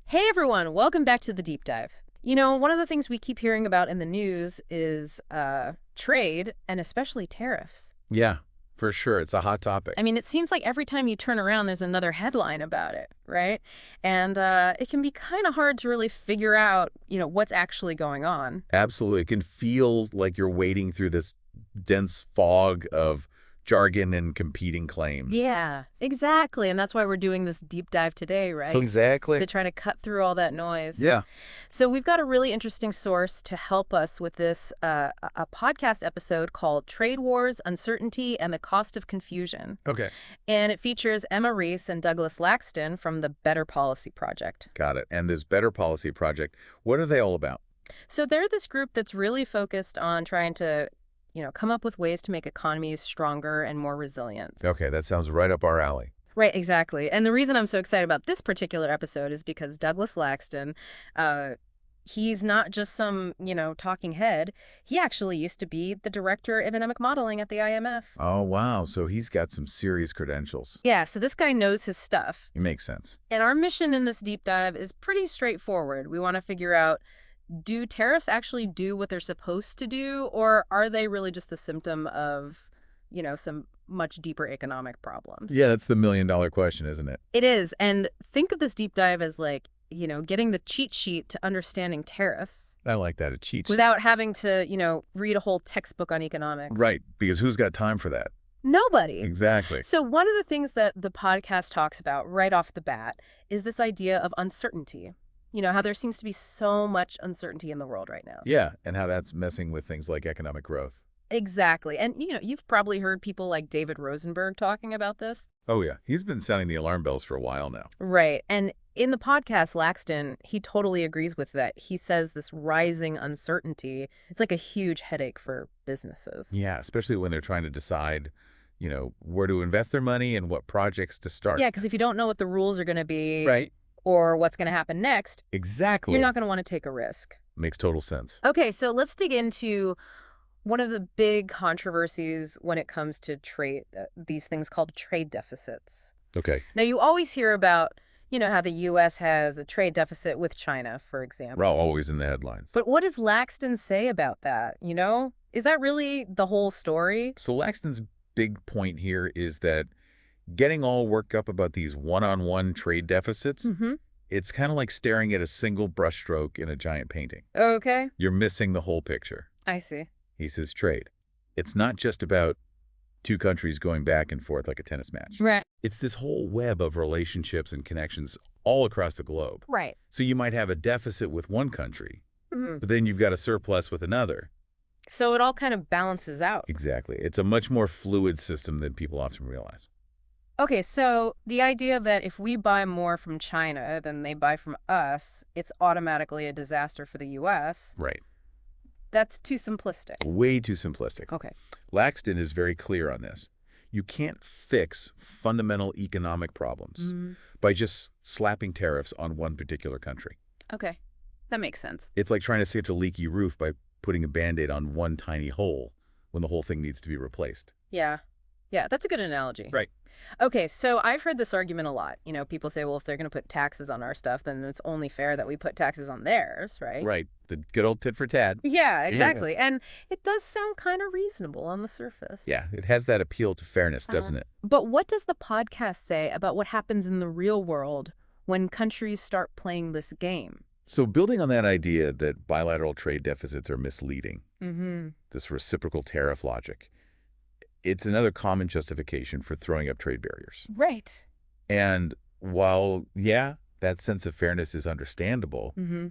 Hey everyone, welcome back to the deep dive. One of the things we keep hearing about in the news is trade and especially tariffs. Yeah, for sure. It's a hot topic. I mean, it seems like every time you turn around, there's another headline about it, right? And it can be kind of hard to really figure out, what's actually going on. Absolutely. It can feel like you're wading through this dense fog of jargon and competing claims. Yeah, exactly. And that's why we're doing this deep dive today, right? Exactly. To try to cut through all that noise. Yeah. So we've got a really interesting source to help us with this, a podcast episode called Trade Wars, Uncertainty, and the Cost of Confusion. Okay. And it features Emma Reece and Douglas Laxton from the Better Policy Project. Got it. And this Better Policy Project, what are they all about? So they're this group that's really focused on trying to, come up with ways to make economies stronger and more resilient. Okay, that sounds right up our alley. Right, exactly. And the reason I'm so excited about this particular episode is because Douglas Laxton, he's not just some, talking head. He actually used to be the director of economic modeling at the IMF. Oh, wow. So he's got some serious credentials. Yeah, so this guy knows his stuff. It makes sense. And our mission in this deep dive is pretty straightforward. We want to figure out, do tariffs actually do what they're supposed to do, or are they really just a symptom of, some much deeper economic problems? Yeah, that's the million-dollar question, isn't it? It is. And think of this deep dive as like, getting the cheat sheet to understanding tariffs I like that. A cheat sheet. without having to, read a whole textbook on economics. Right, because who's got time for that? Nobody. Exactly. So one of the things that the podcast talks about right off the bat is this idea of uncertainty. How there seems to be so much uncertainty in the world right now. Yeah, and how that's messing with things like economic growth. Exactly. And, you've probably heard people like David Rosenberg talking about this. Oh, yeah. He's been sounding the alarm bells for a while now. Right. And in the podcast, Laxton, he totally agrees with that. He says this rising uncertainty, it's like a huge headache for businesses. Yeah, especially when they're trying to decide, where to invest their money and what projects to start. Yeah, because if you don't know what the rules are going to be Right. or what's going to happen next, Exactly. you're not going to want to take a risk. Makes total sense. Okay, so let's dig into one of the big controversies when it comes to trade, these things called trade deficits. Okay. Now, you always hear about, how the U.S. has a trade deficit with China, for example. We're always in the headlines. But what does Laxton say about that, Is that really the whole story? So Laxton's big point here is that getting all worked up about these one-on-one trade deficits, it's kind of like staring at a single brushstroke in a giant painting. Okay. You're missing the whole picture. I see. He says trade. It's not just about two countries going back and forth like a tennis match. Right. It's this whole web of relationships and connections all across the globe. Right. So you might have a deficit with one country, Mhm. but then you've got a surplus with another. So it all kind of balances out. Exactly. It's a much more fluid system than people often realize. Okay, so the idea that if we buy more from China than they buy from us, it's automatically a disaster for the U.S., Right. that's too simplistic. Way too simplistic. Okay. Laxton is very clear on this. You can't fix fundamental economic problems by just slapping tariffs on one particular country. Okay. That makes sense. It's like trying to stitch a leaky roof by putting a Band-Aid on one tiny hole when the whole thing needs to be replaced. Yeah. Yeah, that's a good analogy. Right. Okay, so I've heard this argument a lot. People say, well, if they're going to put taxes on our stuff, then it's only fair that we put taxes on theirs, right? Right. The good old tit for tat. Yeah, exactly. And it does sound kind of reasonable on the surface. Yeah, it has that appeal to fairness, doesn't it? But what does the podcast say about what happens in the real world when countries start playing this game? So building on that idea that bilateral trade deficits are misleading, Mm-hmm. this reciprocal tariff logic, it's another common justification for throwing up trade barriers. Right. And while, yeah, that sense of fairness is understandable, Mm-hmm.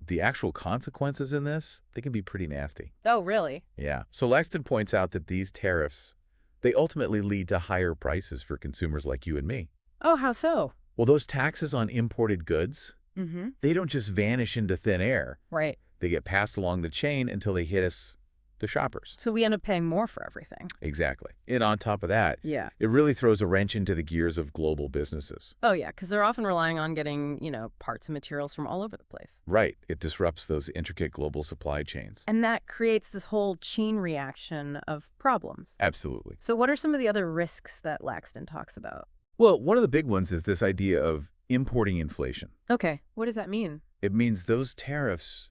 the actual consequences in this, they can be pretty nasty. Oh, really? Yeah. So Laxton points out that these tariffs, they ultimately lead to higher prices for consumers like you and me. Oh, how so? Well, those taxes on imported goods, Mm-hmm. they don't just vanish into thin air. Right. They get passed along the chain until they hit us, the shoppers. So we end up paying more for everything. Exactly. And on top of that, Yeah. it really throws a wrench into the gears of global businesses. Oh, yeah, because they're often relying on getting, parts and materials from all over the place. Right. It disrupts those intricate global supply chains. And that creates this whole chain reaction of problems. Absolutely. So what are some of the other risks that Laxton talks about? Well, one of the big ones is this idea of importing inflation. Okay, what does that mean? It means those tariffs,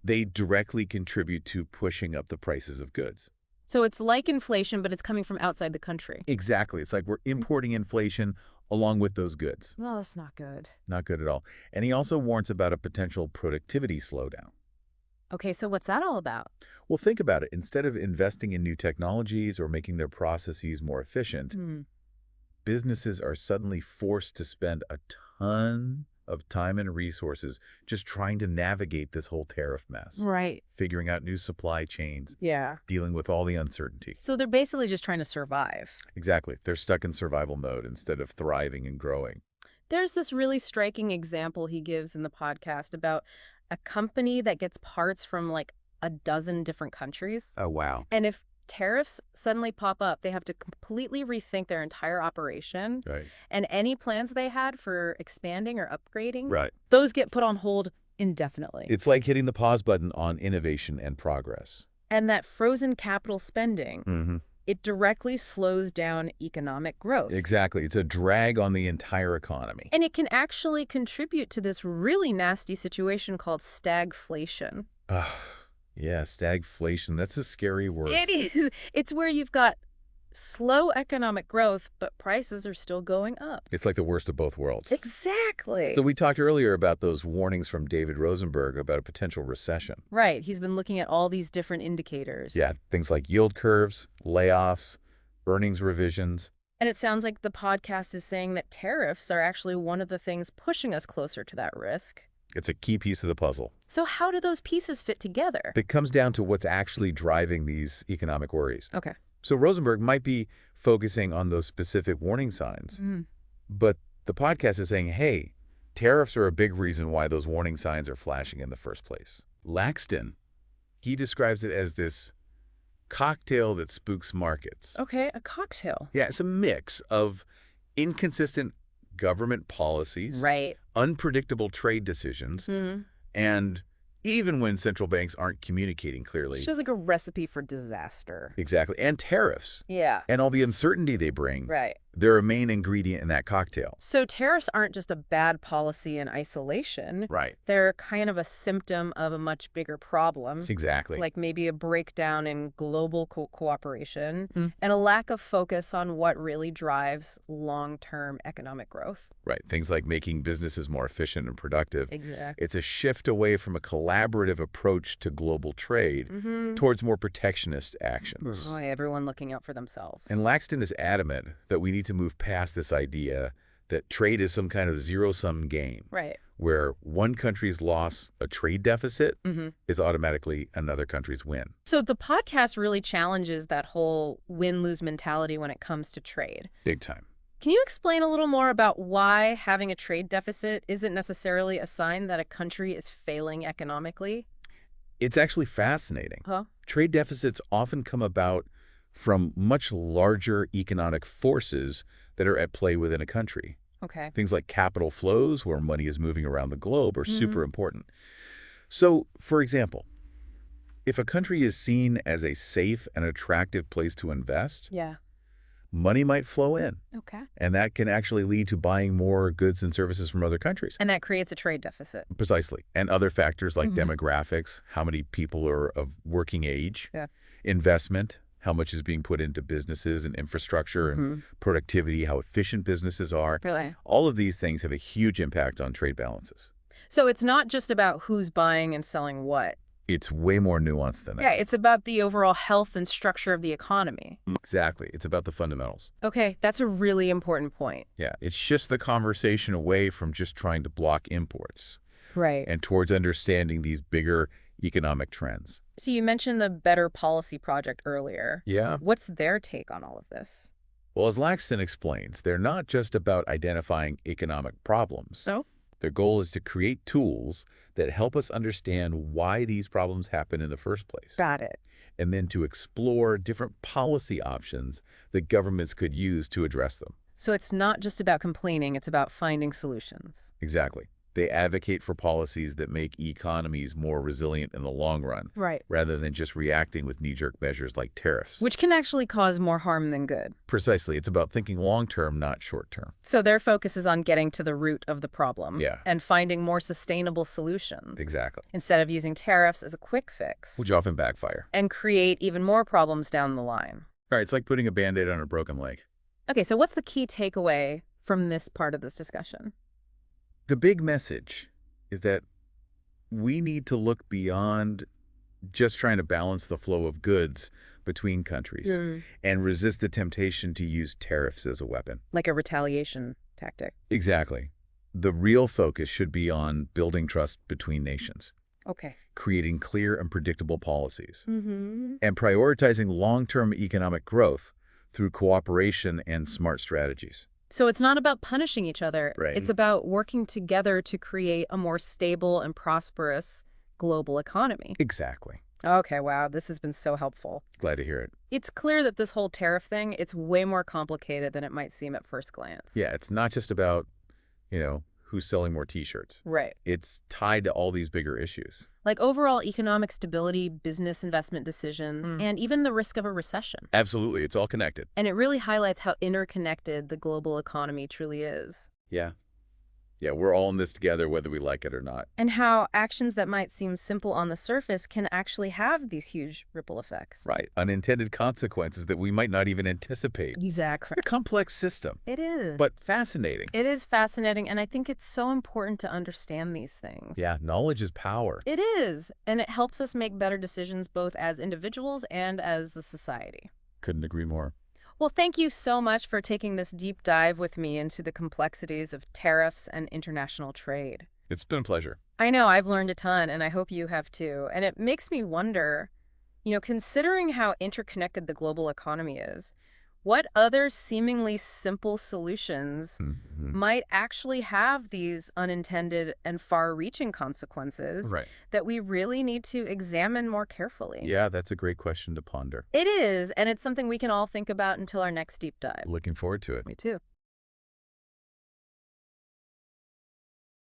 they directly contribute to pushing up the prices of goods. So it's like inflation, but it's coming from outside the country. Exactly. It's like we're importing inflation along with those goods. Well, that's not good. Not good at all. And he also warns about a potential productivity slowdown. Okay, so what's that all about? Well, think about it. Instead of investing in new technologies or making their processes more efficient, Hmm. businesses are suddenly forced to spend a ton of time and resources just trying to navigate this whole tariff mess, Right. figuring out new supply chains, Yeah. dealing with all the uncertainty. So they're basically just trying to survive. Exactly. They're stuck in survival mode instead of thriving and growing. There's this really striking example he gives in the podcast about a company that gets parts from like a dozen different countries. Oh, wow. And if tariffs suddenly pop up, they have to completely rethink their entire operation. Right. And any plans they had for expanding or upgrading, Right. those get put on hold indefinitely. It's like hitting the pause button on innovation and progress. And that frozen capital spending, Mm-hmm. it directly slows down economic growth. Exactly. It's a drag on the entire economy. And it can actually contribute to this really nasty situation called stagflation. Ugh. Yeah, stagflation. That's a scary word. It is. It's where you've got slow economic growth, but prices are still going up. It's like the worst of both worlds. Exactly. So we talked earlier about those warnings from David Rosenberg about a potential recession. Right. He's been looking at all these different indicators. Yeah, things like yield curves, layoffs, earnings revisions. And it sounds like the podcast is saying that tariffs are actually one of the things pushing us closer to that risk. It's a key piece of the puzzle. So how do those pieces fit together? It comes down to what's actually driving these economic worries. Okay. So Rosenberg might be focusing on those specific warning signs, but the podcast is saying, hey, tariffs are a big reason why those warning signs are flashing in the first place. Laxton, he describes it as this cocktail that spooks markets. Okay, a cocktail. Yeah, it's a mix of inconsistent government policies, Right. unpredictable trade decisions, and even when central banks aren't communicating clearly. It's just like a recipe for disaster. Exactly. And tariffs Yeah. and all the uncertainty they bring. Right. They're a main ingredient in that cocktail. So tariffs aren't just a bad policy in isolation. Right. They're kind of a symptom of a much bigger problem. Exactly. Like maybe a breakdown in global cooperation Mm. and a lack of focus on what really drives long-term economic growth. Right. Things like making businesses more efficient and productive. Exactly. It's a shift away from a collaborative approach to global trade towards more protectionist actions. Boy, everyone looking out for themselves. And Laxton is adamant that we need to move past this idea that trade is some kind of zero-sum game, Right. where one country's loss, a trade deficit, is automatically another country's win. So the podcast really challenges that whole win-lose mentality when it comes to trade. Big time. Can you explain a little more about why having a trade deficit isn't necessarily a sign that a country is failing economically? It's actually fascinating. Huh? Trade deficits often come about from much larger economic forces that are at play within a country. Okay. Things like capital flows, where money is moving around the globe, are super important. So, for example, if a country is seen as a safe and attractive place to invest, Yeah. money might flow in, Okay. and that can actually lead to buying more goods and services from other countries. And that creates a trade deficit. Precisely. And other factors like demographics, how many people are of working age, Yeah. investment, how much is being put into businesses and infrastructure and productivity, how efficient businesses are. Really? All of these things have a huge impact on trade balances. So it's not just about who's buying and selling what. It's way more nuanced than that. Yeah, it's about the overall health and structure of the economy. Exactly. It's about the fundamentals. Okay, that's a really important point. Yeah. It shifts the conversation away from just trying to block imports Right. and towards understanding these bigger economic trends. So you mentioned the Better Policy Project earlier. Yeah. What's their take on all of this? Well, as Laxton explains, they're not just about identifying economic problems. So? Their goal is to create tools that help us understand why these problems happen in the first place. Got it. And then to explore different policy options that governments could use to address them. So it's not just about complaining, it's about finding solutions. Exactly. They advocate for policies that make economies more resilient in the long run, Right. rather than just reacting with knee-jerk measures like tariffs. Which can actually cause more harm than good. Precisely. It's about thinking long-term, not short-term. So their focus is on getting to the root of the problem. Yeah. And finding more sustainable solutions. Exactly. Instead of using tariffs as a quick fix. Which often backfire. And create even more problems down the line. All right, it's like putting a Band-Aid on a broken leg. Okay, so what's the key takeaway from this part of this discussion? The big message is that we need to look beyond just trying to balance the flow of goods between countries and resist the temptation to use tariffs as a weapon. Like a retaliation tactic. Exactly. The real focus should be on building trust between nations, Okay. creating clear and predictable policies, Mm-hmm. and prioritizing long-term economic growth through cooperation and smart strategies. So it's not about punishing each other. Right. It's about working together to create a more stable and prosperous global economy. Exactly. Okay, wow, this has been so helpful. Glad to hear it. It's clear that this whole tariff thing, it's way more complicated than it might seem at first glance. Yeah, it's not just about, who's selling more T-shirts. Right. It's tied to all these bigger issues. Like overall economic stability, business investment decisions, and even the risk of a recession. Absolutely. It's all connected. And it really highlights how interconnected the global economy truly is. Yeah. Yeah, we're all in this together whether we like it or not. And how actions that might seem simple on the surface can actually have these huge ripple effects. Right. Unintended consequences that we might not even anticipate. Exactly. It's a complex system, It is. but fascinating. It is fascinating, and I think it's so important to understand these things. Yeah, knowledge is power. It is, and it helps us make better decisions both as individuals and as a society. Couldn't agree more. Well, thank you so much for taking this deep dive with me into the complexities of tariffs and international trade. It's been a pleasure. I know I've learned a ton, and I hope you have too. And it makes me wonder, considering how interconnected the global economy is, what other seemingly simple solutions might actually have these unintended and far-reaching consequences that we really need to examine more carefully? Yeah, that's a great question to ponder. It is, and it's something we can all think about until our next deep dive. Looking forward to it. Me too.